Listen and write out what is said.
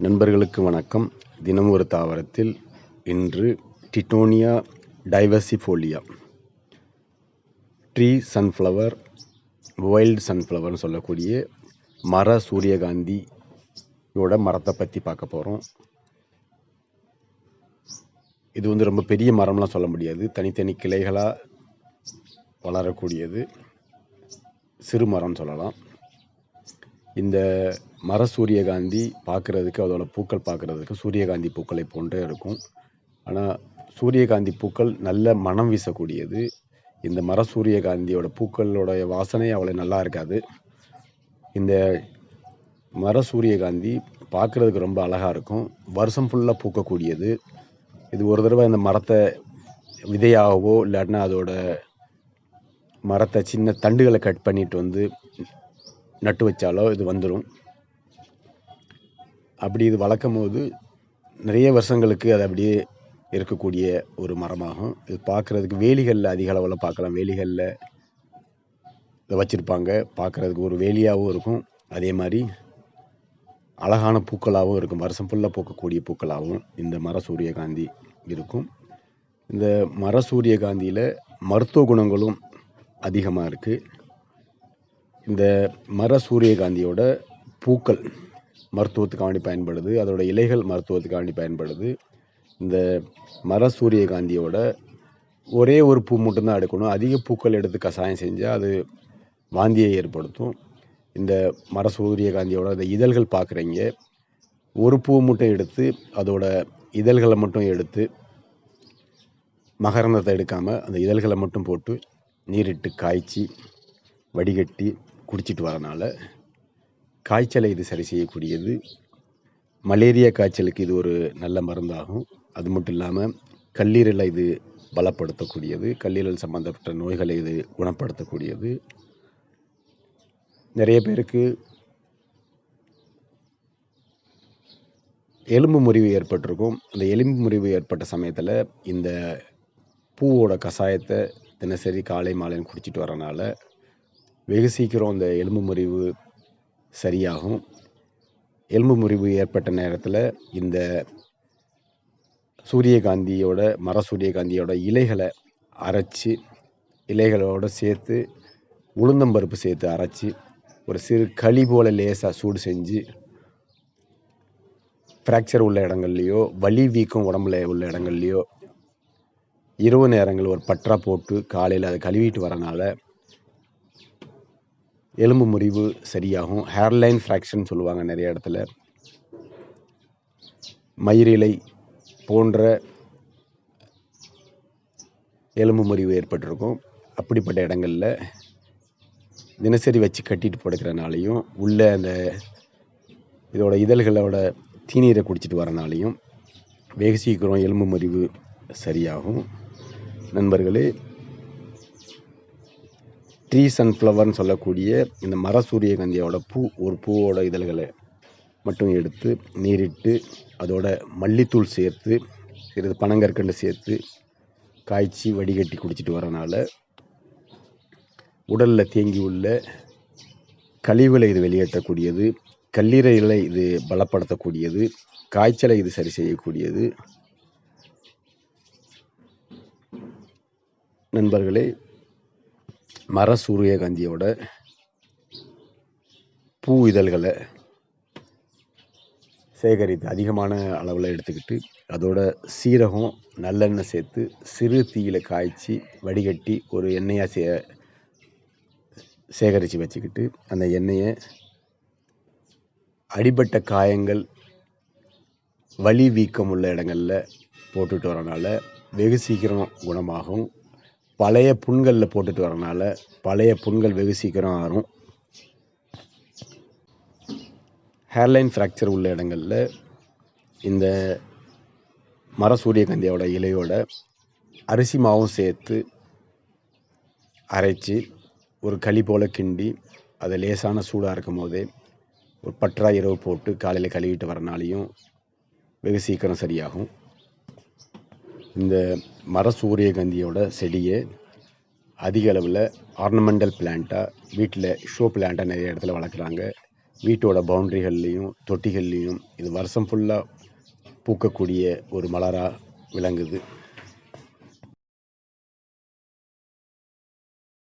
நண்பர்களுக்கு வணக்கம். தினம் ஒரு தாவரத்தில் இன்று டிட்டோனியா டைவர்சிஃபோலியா ட்ரீ சன்ஃப்ளவர், வைல்டு சன்ஃப்ளவர்னு சொல்லக்கூடிய மர சூரியகாந்தியோட மரத்தை பற்றி பார்க்க போகிறோம். இது ரொம்ப பெரிய மரம்லாம் சொல்ல முடியாது, தனித்தனி கிளைகளாக வளரக்கூடியது, சிறு மரம் சொல்லலாம். இந்த மர சூரியகாந்தி பார்க்குறதுக்கு, அதோட பூக்கள் பார்க்குறதுக்கு சூரியகாந்தி பூக்களை போன்றே இருக்கும். ஆனால் சூரியகாந்தி பூக்கள் நல்ல மனம் வீசக்கூடியது. இந்த மர சூரியகாந்தியோட பூக்களோடைய வாசனை அவ்வளோ நல்லா இருக்காது. இந்த மர சூரியகாந்தி பார்க்குறதுக்கு ரொம்ப அழகாக இருக்கும். வருஷம் ஃபுல்லாக பூக்கக்கூடியது. இது ஒரு தடவை இந்த மரத்தை விதையாகவோ இல்லாட்டினா அதோட மரத்தை சின்ன தண்டுகளை கட் பண்ணிட்டு வந்து நட்டு வச்சாலோ இது வந்துடும். அப்படி இது வளர்க்கும் போது நிறைய வருஷங்களுக்கு அது அப்படியே இருக்கக்கூடிய ஒரு மரமாகும். இது பார்க்குறதுக்கு வேலிகளில் அதிக அளவில் பார்க்கலாம். வேலிகளில் இதை வச்சுருப்பாங்க. பார்க்குறதுக்கு ஒரு வேலியாகவும் இருக்கும், அதே மாதிரி அழகான பூக்களாகவும் இருக்கும். வருஷம் ஃபுல்லாக பூக்கக்கூடிய பூக்களாகவும் இந்த மர சூரியகாந்தி இருக்கும். இந்த மர சூரியகாந்தியில் மருத்துவ குணங்களும் அதிகமாக இருக்குது. இந்த மர சூரியகாந்தியோட பூக்கள் மருத்துவத்துக்காண்டி பயன்படுது, அதோட இலைகள் மருத்துவத்துக்காண்டி பயன்படுது. இந்த மர சூரியகாந்தியோட ஒரே ஒரு பூ மட்டும்தான் எடுக்கணும். அதிக பூக்கள் எடுத்து கஷாயம் செஞ்சால் அது வாந்தியை ஏற்படுத்தும். இந்த மர சூரியகாந்தியோட அந்த இதழ்கள் பார்க்குறீங்க, ஒரு பூ மட்டும் எடுத்து அதோட இதழ்களை மட்டும் எடுத்து மகரந்தத்தை எடுக்காமல் அந்த இதழ்களை மட்டும் போட்டு நீரிட்டு காய்ச்சி வடிகட்டி குடிச்சிட்டு வரனால காய்ச்சலை இது சரி செய்யக்கூடியது. மலேரியா காய்ச்சலுக்கு இது ஒரு நல்ல மருந்தாகும். அது மட்டும் இல்லாமல் கல்லீரலை இது பலப்படுத்தக்கூடியது. கல்லீரல் சம்பந்தப்பட்ட நோய்களை இது குணப்படுத்தக்கூடியது. நிறைய பேருக்கு எலும்பு முறிவு ஏற்பட்டிருக்கும். அந்த எலும்பு முறிவு ஏற்பட்ட சமயத்தில் இந்த பூவோட கஷாயத்தை தினசரி காலை மாலைன்னு குடிச்சிட்டு வரனால வெகு சீக்கிரம் அந்த எலும்பு முறிவு சரியாகும். எலும்பு முறிவு ஏற்பட்ட நேரத்தில் இந்த சூரியகாந்தியோட மர சூரியகாந்தியோட இலைகளை அரைச்சி, இலைகளோடு சேர்த்து உளுந்தம்பருப்பு சேர்த்து அரைச்சி ஒரு சிறு களி போல் லேசாக சூடு செஞ்சு ஃப்ராக்சர் உள்ள இடங்கள்லையோ வலி வீக்கம் உடம்புல உள்ள இடங்கள்லையோ இரவு நேரங்கள் ஒரு பற்றா போட்டு காலையில் அதை கழுவிட்டு வரனால எலும்பு முறிவு சரியாகும். ஹேர்லைன் ஃப்ராக்சர்னு சொல்லுவாங்க நிறைய இடத்துல. மயிரிலை போன்ற எலும்பு முறிவு ஏற்பட்டிருக்கும். அப்படிப்பட்ட இடங்களில் தினசரி வச்சு கட்டிட்டு படுக்கிறனாலையும் உள்ள அந்த இதோட இதழ்களோட தீநீரை குடிச்சிட்டு வரனாலையும் வெகு சீக்கிரம் எலும்பு முறிவு சரியாகும். நண்பர்களே, ட்ரீ சன்ஃப்ளவர்னு சொல்லக்கூடிய இந்த மர சூரியகாந்தியோட ஒரு பூவோட இதழ்களை மட்டும் எடுத்து நீரிட்டு அதோட மல்லித்தூள் சேர்த்து சிறிது பனங்கற்கண்டு சேர்த்து காய்ச்சி வடிகட்டி குடிச்சிட்டு வரனால உடலில் தேங்கி உள்ள கழிவுகளை இது வெளியேற்றக்கூடியது, கல்லீரலை இது பலப்படுத்தக்கூடியது, காய்ச்சலை இது சரி செய்யக்கூடியது. நண்பர்களே, மர சூரியகாந்தியோட பூ இதழ்களை சேகரித்து அதிகமான அளவில் எடுத்துக்கிட்டு அதோட சீரகம் நல்லெண்ணெய் சேர்த்து சிறு தீயில காய்ச்சி வடிகட்டி ஒரு எண்ணெயாக சேகரித்து வச்சுக்கிட்டு அந்த எண்ணெயை அடிபட்ட காயங்கள், வலி வீக்கம் உள்ள இடங்களில் போட்டுட்டு வரனால வெகு சீக்கிரம் குணமாகும். பழைய புண்களில் போட்டுட்டு வரனால பழைய புண்கள் வெகு சீக்கிரம் ஆறும். ஹேர்லைன் ஃப்ராக்சர் உள்ள இடங்களில் இந்த மர சூரியகாந்தியோட இலையோட அரிசி மாவும் சேர்த்து அரைச்சி ஒரு களி போல் கிண்டி அதை லேசான சூடாக இருக்கும் போதே ஒரு பற்றா இரவு போட்டு காலையில் கழுவிட்டு வரனாலையும் வெகு சீக்கிரம் சரியாகும். இந்த மர சூரியகாந்தியோட செடியை அதிக அளவில் ஆர்னமெண்டல் பிளான்ட்டாக வீட்டில் ஷோ பிளான்ட்டாக நிறைய இடத்துல வளர்க்குறாங்க. வீட்டோட பவுண்ட்ரிகள்லேயும் தொட்டிகள்லேயும் இது வருஷம் ஃபுல்லாக பூக்கக்கூடிய ஒரு மலராக விளங்குது.